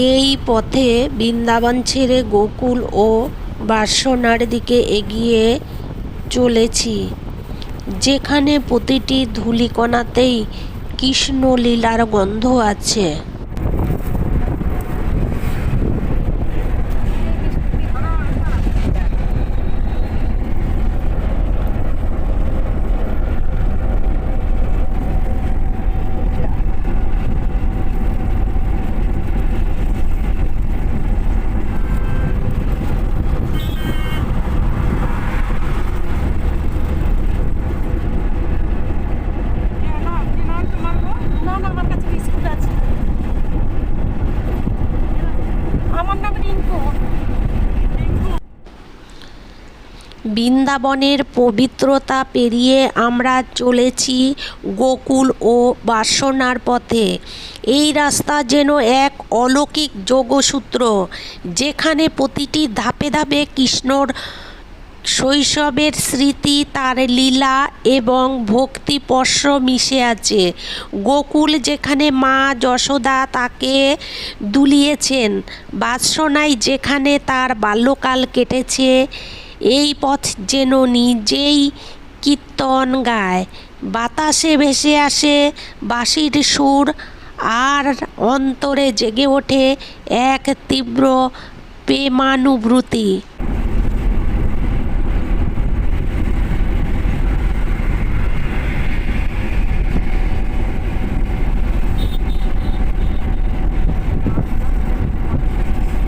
এই পথে বৃন্দাবন ছেড়ে গোকুল ও বার্সনার দিকে এগিয়ে চলেছি, যেখানে প্রতিটি ধূলিকণাতেই কৃষ্ণলীলার গন্ধ আছে। বৃন্দাবনের পবিত্রতা পেরিয়ে আমরা চলেছি গোকুল ও বার্সনার পথে। এই রাস্তা যেন এক অলৌকিক যোগসূত্র, যেখানে প্রতিটি ধাপে ধাপে কৃষ্ণর শৈশবের স্মৃতি, তার লীলা এবং ভক্তিস্পর্শ মিশে আছে। গোকুল, যেখানে মা যশোদা তাকে দুলিয়েছেন, বার্সনায় যেখানে তার বাল্যকাল কেটেছে। এই পথ যেন নিজেই কীর্তন গায়, বাতাসে ভেসে আসে বাঁশির সুর, আর অন্তরে জেগে ওঠে এক তীব্র প্রেমানুভূতি।